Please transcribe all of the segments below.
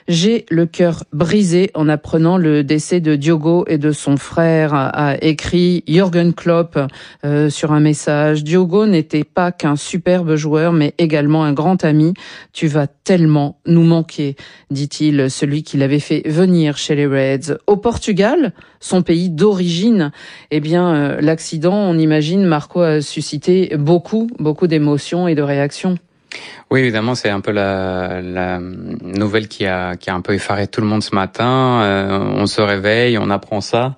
J'ai le cœur brisé en apprenant le décès de Diogo et de son frère, a écrit Jürgen Klopp sur un message. Diogo n'était pas qu'un superbe joueur, mais également un grand ami. Tu vas tellement nous manquer, dit-il, celui qui l'avait fait venir chez les Reds. Au Portugal, son pays d'origine, eh bien, l'accident, on imagine, Marco, a suscité beaucoup d'émotions et de réactions. Oui, évidemment, c'est un peu la nouvelle qui a un peu effaré tout le monde ce matin. On se réveille, on apprend ça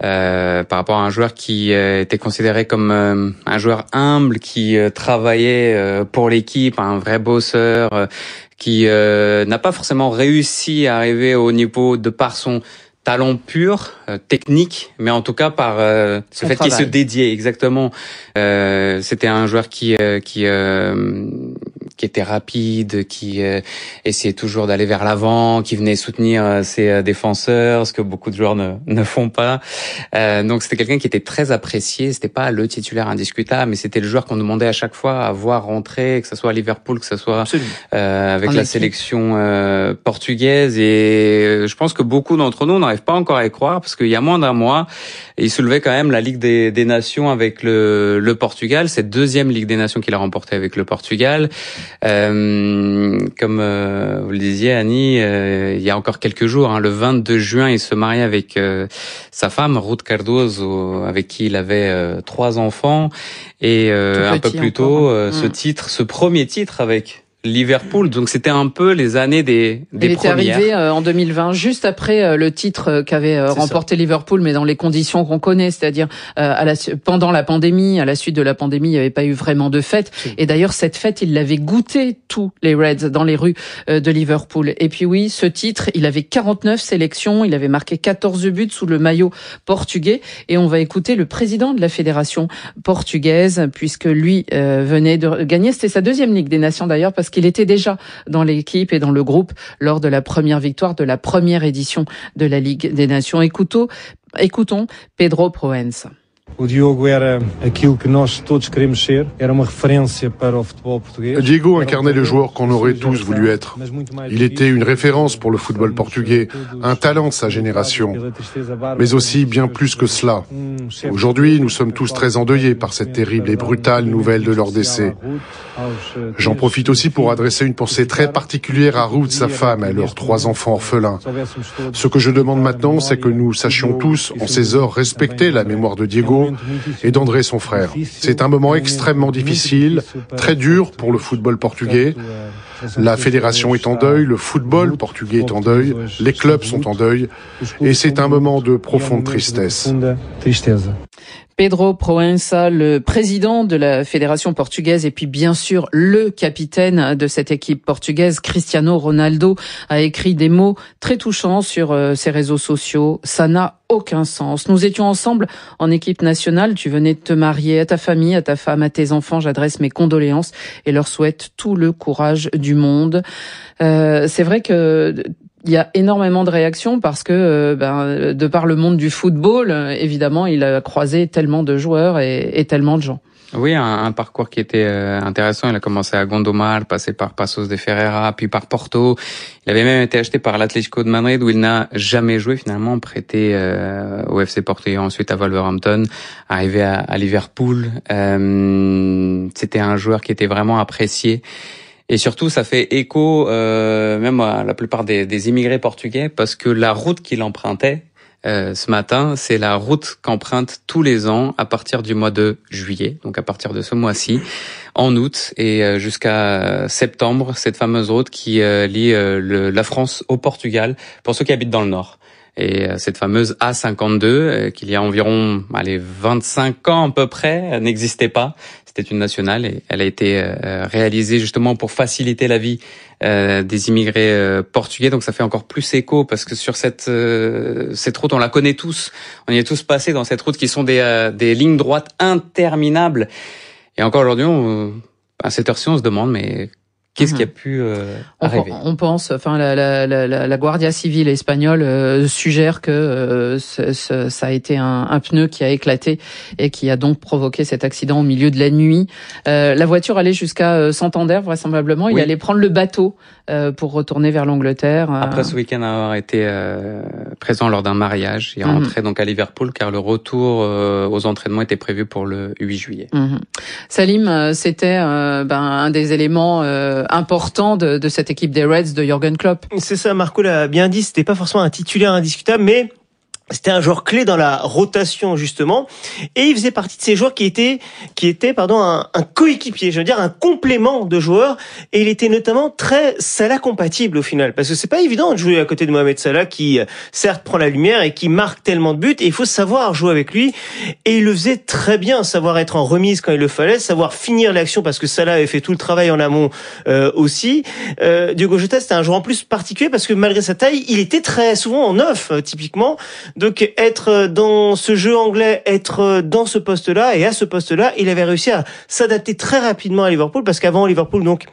par rapport à un joueur qui était considéré comme un joueur humble, qui travaillait pour l'équipe, un vrai bosseur, qui n'a pas forcément réussi à arriver au niveau de par son talent pur, technique, mais en tout cas par ce fait qu'il se dédiait exactement. C'était un joueur qui était rapide, qui essayait toujours d'aller vers l'avant, qui venait soutenir ses défenseurs, ce que beaucoup de joueurs ne font pas. Donc c'était quelqu'un qui était très apprécié. C'était pas le titulaire indiscutable, mais c'était le joueur qu'on demandait à chaque fois à voir rentrer, que ce soit à Liverpool, que ce soit avec la sélection portugaise. Et je pense que beaucoup d'entre nous n'arrivent pas encore à y croire, parce qu'il y a moins d'un mois, il soulevait quand même la Ligue des Nations avec le Portugal. Cette deuxième Ligue des Nations qu'il a remportée avec le Portugal. Comme vous le disiez, Annie, il y a encore quelques jours, le 22 juin, il se mariait avec sa femme, Ruth Cardoso, avec qui il avait 3 enfants. Et un peu plus tôt, ce premier titre avec Liverpool, donc c'était un peu les années des premières. Il était arrivé en 2020, juste après le titre qu'avait remporté Liverpool, mais dans les conditions qu'on connaît, c'est-à-dire pendant la pandémie, à la suite de la pandémie, il n'y avait pas eu vraiment de fête. Et d'ailleurs, cette fête, ils l'avaient goûté, tous les Reds, dans les rues de Liverpool. Et puis oui, ce titre, il avait 49 sélections, il avait marqué 14 buts sous le maillot portugais. Et on va écouter le président de la fédération portugaise, puisque lui venait de gagner, c'était sa deuxième Ligue des Nations d'ailleurs, parce qu'il était déjà dans l'équipe et dans le groupe lors de la première victoire de la première édition de la Ligue des Nations. Écoutons Pedro Proença. Diego incarnait le joueur qu'on aurait tous voulu être. Il était une référence pour le football portugais, un talent de sa génération, mais aussi bien plus que cela. Aujourd'hui, nous sommes tous très endeuillés par cette terrible et brutale nouvelle de leur décès. J'en profite aussi pour adresser une pensée très particulière à Ruth, sa femme, et à leurs 3 enfants orphelins. Ce que je demande maintenant, c'est que nous sachions tous, en ces heures, respecter la mémoire de Diego et d'André, son frère. C'est un moment extrêmement difficile, très dur pour le football portugais. La fédération est en deuil, le football portugais est en deuil, les clubs sont en deuil, et c'est un moment de profonde tristesse. Pedro Proença, le président de la fédération portugaise et puis bien sûr le capitaine de cette équipe portugaise, Cristiano Ronaldo, a écrit des mots très touchants sur ses réseaux sociaux. Ça n'a aucun sens. Nous étions ensemble en équipe nationale. Tu venais de te marier. À ta famille, à ta femme, à tes enfants, j'adresse mes condoléances et leur souhaite tout le courage du monde. C'est vrai que il y a énormément de réactions parce que, de par le monde du football, évidemment, il a croisé tellement de joueurs et tellement de gens. Oui, un parcours qui était intéressant. Il a commencé à Gondomar, passé par Passos de Ferreira, puis par Porto. Il avait même été acheté par l'Atlético de Madrid où il n'a jamais joué, finalement, prêté au FC Porto et ensuite à Wolverhampton, arrivé à Liverpool. C'était un joueur qui était vraiment apprécié. Et surtout, ça fait écho même à la plupart des immigrés portugais, parce que la route qu'il empruntait ce matin, c'est la route qu'emprunte tous les ans à partir du mois de juillet, donc à partir de ce mois-ci, en août et jusqu'à septembre, cette fameuse route qui lie la France au Portugal, pour ceux qui habitent dans le nord. Et cette fameuse A52, qu'il y a environ 25 ans à peu près, n'existait pas. C'était une nationale et elle a été réalisée justement pour faciliter la vie des immigrés portugais. Donc ça fait encore plus écho parce que sur cette route, on la connaît tous. On y est tous passés dans cette route qui sont des lignes droites interminables. Et encore aujourd'hui, à cette heure-ci, on se demande mais Qu'est-ce qui a pu arriver? On pense, enfin, la Guardia Civile espagnole suggère que ça a été un pneu qui a éclaté et qui a donc provoqué cet accident au milieu de la nuit. La voiture allait jusqu'à Santander, vraisemblablement. Oui. Il allait prendre le bateau pour retourner vers l'Angleterre. Après ce week-end avoir été présent lors d'un mariage, il est rentré donc à Liverpool car le retour aux entraînements était prévu pour le 8 juillet. Salim, c'était un des éléments important de cette équipe des Reds de Jürgen Klopp. C'est ça, Marco l'a bien dit, c'était pas forcément un titulaire indiscutable, mais c'était un joueur clé dans la rotation, justement. Et il faisait partie de ces joueurs qui étaient un coéquipier, je veux dire, un complément de joueurs. Et il était notamment très Salah compatible au final. Parce que c'est pas évident de jouer à côté de Mohamed Salah qui, certes, prend la lumière et qui marque tellement de buts. Et il faut savoir jouer avec lui. Et il le faisait très bien, savoir être en remise quand il le fallait, savoir finir l'action parce que Salah avait fait tout le travail en amont, aussi. Diogo Jota, c'était un joueur en plus particulier parce que malgré sa taille, il était très souvent en neuf, typiquement. Donc être dans ce jeu anglais, être dans ce poste-là et à ce poste-là, il avait réussi à s'adapter très rapidement à Liverpool parce qu'avant Liverpool, donc,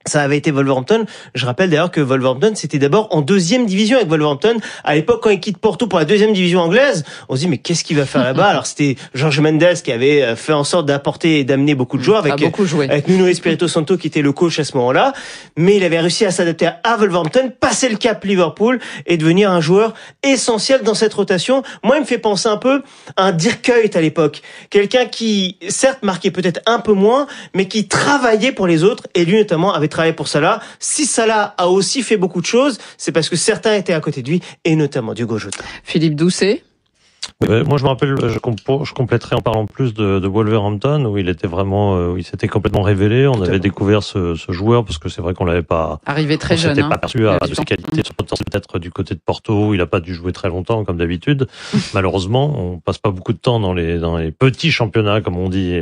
ça avait été Wolverhampton. Je rappelle d'ailleurs que Wolverhampton, c'était d'abord en 2e division avec Wolverhampton. À l'époque, quand il quitte Porto pour la 2e division anglaise, on se dit, mais qu'est-ce qu'il va faire là-bas? Alors, c'était Jorge Mendes qui avait fait en sorte d'apporter et d'amener beaucoup de joueurs avec Nuno Espirito Santo qui était le coach à ce moment-là. Mais il avait réussi à s'adapter à Wolverhampton, passer le cap Liverpool et devenir un joueur essentiel dans cette rotation. Moi, il me fait penser un peu à un Dirk Kuyt à l'époque. Quelqu'un qui, certes, marquait peut-être un peu moins, mais qui travaillait pour les autres et lui, notamment, avait travaillé pour Salah. Si Salah a aussi fait beaucoup de choses, c'est parce que certains étaient à côté de lui, et notamment Diogo Jota. Philippe Doucet. Moi, je me rappelle, je compléterai en parlant plus de Wolverhampton, où il était vraiment, où il s'était complètement révélé. On avait découvert ce joueur, parce que c'est vrai qu'on l'avait pas... Arrivé très jeune. On s'était pas perçu à ses qualités. C'est peut-être du côté de Porto, où il a pas dû jouer très longtemps, comme d'habitude. Malheureusement, on passe pas beaucoup de temps dans les petits championnats, comme on dit,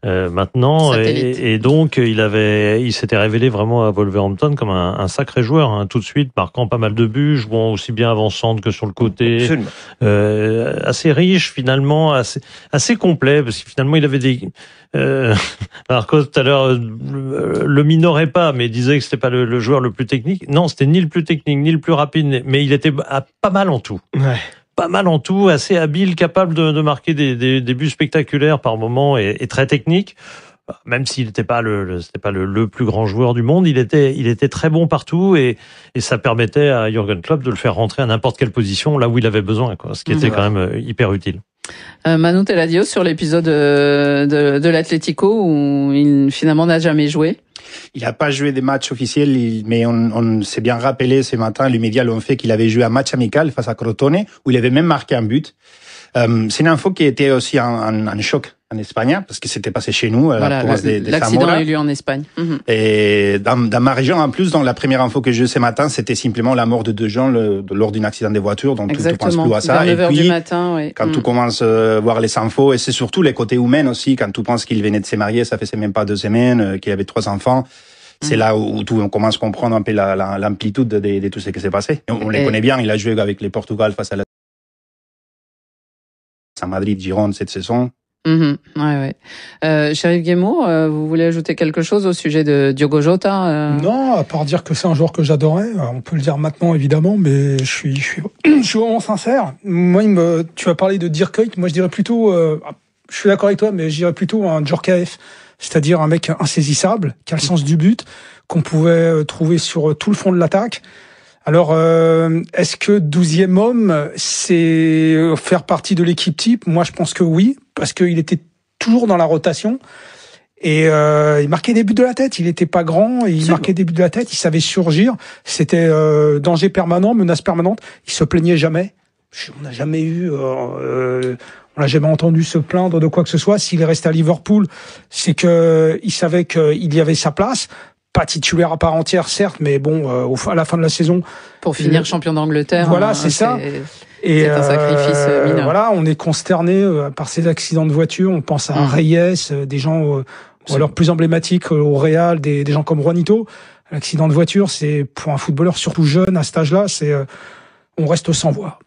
maintenant. Et donc, il s'était révélé vraiment à Wolverhampton comme un sacré joueur, hein, tout de suite, marquant pas mal de buts, jouant aussi bien avant-centre que sur le côté. Assez riche finalement, assez complet, parce que finalement il avait des... Marco tout à l'heure le minorait pas, mais disait que c'était pas le joueur le plus technique. Non, c'était ni le plus technique, ni le plus rapide, mais il était pas mal en tout. Ouais. Pas mal en tout, assez habile, capable de marquer des buts spectaculaires par moments et très technique. Même s'il n'était pas c'était pas le plus grand joueur du monde, il était très bon partout et ça permettait à Jürgen Klopp de le faire rentrer à n'importe quelle position là où il avait besoin, quoi, ce qui était quand même hyper utile. Manu Teladios sur l'épisode de l'Atlético où il finalement n'a jamais joué. Il n'a pas joué des matchs officiels, mais on s'est bien rappelé ce matin, les médias l'ont fait, qu'il avait joué un match amical face à Crotone où il avait même marqué un but. C'est une info qui était aussi un choc en Espagne, parce que c'était passé chez nous, à la province de l'accident Zamora. a eu lieu en Espagne. Et dans ma région, en plus, dans la première info que j'ai eue ce matin, c'était simplement la mort de 2 gens lors d'un accident de voiture, donc tu penses plus à ça. Vers 9h et puis, du matin, oui. Quand tu commences à voir les infos, et c'est surtout les côtés humains aussi, quand tu penses qu'il venait de se marier, ça fait même pas 2 semaines, qu'il avait 3 enfants, c'est là où on commence à comprendre un peu l'amplitude de tout ce qui s'est passé. On les connaît bien, il a joué avec les Portugal face à Madrid, Gironde cette saison. Ouais. Chérif Guémot, vous voulez ajouter quelque chose au sujet de Diogo Jota? Non, à part dire que c'est un joueur que j'adorais. On peut le dire maintenant évidemment, mais je suis vraiment sincère. Moi, tu as parlé de Dirk Kuyt. Moi, je dirais plutôt, je suis d'accord avec toi, mais je dirais plutôt un Djorkaeff, c'est-à-dire un mec insaisissable, qui a le sens du but, qu'on pouvait trouver sur tout le fond de l'attaque. Alors, est-ce que 12e homme, c'est faire partie de l'équipe type? Moi, je pense que oui, parce qu'il était toujours dans la rotation. Et il marquait des buts de la tête. Il était pas grand, il marquait des buts de la tête. Il savait surgir. C'était danger permanent, menace permanente. Il se plaignait jamais. On n'a jamais eu... on n'a jamais entendu se plaindre de quoi que ce soit. S'il est resté à Liverpool, c'est que il savait qu'il y avait sa place. Pas titulaire à part entière, certes, mais bon, à la fin de la saison... Pour finir champion d'Angleterre. Voilà, c'est ça. Et c'est un sacrifice mineur. Voilà, on est consterné par ces accidents de voiture. On pense à Reyes, des gens, ou alors plus emblématiques au Real, des gens comme Juanito. L'accident de voiture, c'est pour un footballeur surtout jeune à cet âge-là, on reste sans voix.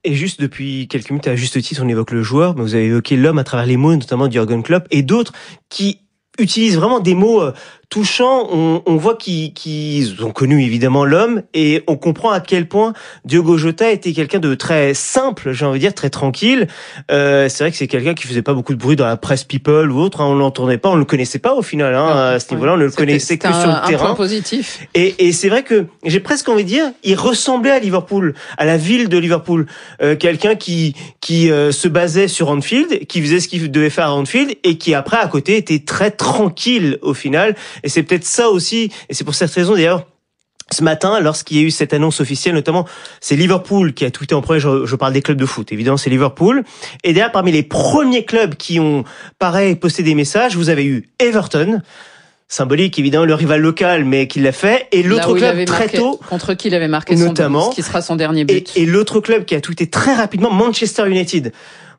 Et juste depuis quelques minutes, à juste titre, on évoque le joueur, mais vous avez évoqué l'homme à travers les mots, notamment de Jürgen Klopp, et d'autres qui utilisent vraiment des mots touchant. On voit qu'ils ont connu évidemment l'homme et on comprend à quel point Diogo Jota était quelqu'un de très simple, j'ai envie de dire, très tranquille. C'est vrai que c'est quelqu'un qui faisait pas beaucoup de bruit dans la presse people ou autre. On l'entendait pas, on le connaissait pas au final. À ce niveau-là, on ne le connaissait que sur le terrain. Point positif. Et c'est vrai que j'ai presque envie de dire, il ressemblait à Liverpool, à la ville de Liverpool. Quelqu'un qui se basait sur Anfield, qui faisait ce qu'il devait faire à Anfield et qui après à côté était très tranquille au final. Et c'est peut-être ça aussi, et c'est pour cette raison d'ailleurs, ce matin, lorsqu'il y a eu cette annonce officielle, notamment, c'est Liverpool qui a tweeté en premier, je parle des clubs de foot, évidemment c'est Liverpool. Et d'ailleurs, parmi les premiers clubs qui ont, pareil, posté des messages, vous avez eu Everton, symbolique évidemment, le rival local, mais qui l'a fait, et l'autre club très tôt, contre qui il avait marqué notamment, qui sera son dernier but. Et l'autre club qui a tweeté très rapidement, Manchester United.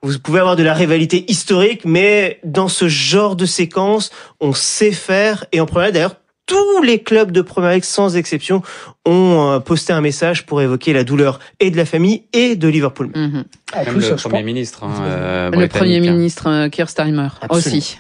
Vous pouvez avoir de la rivalité historique, mais dans ce genre de séquence, on sait faire, et en première, d'ailleurs, tous les clubs de Première Ligue, sans exception, ont posté un message pour évoquer la douleur et de la famille et de Liverpool. Même le Premier ministre. Le Premier ministre Keir Starmer aussi.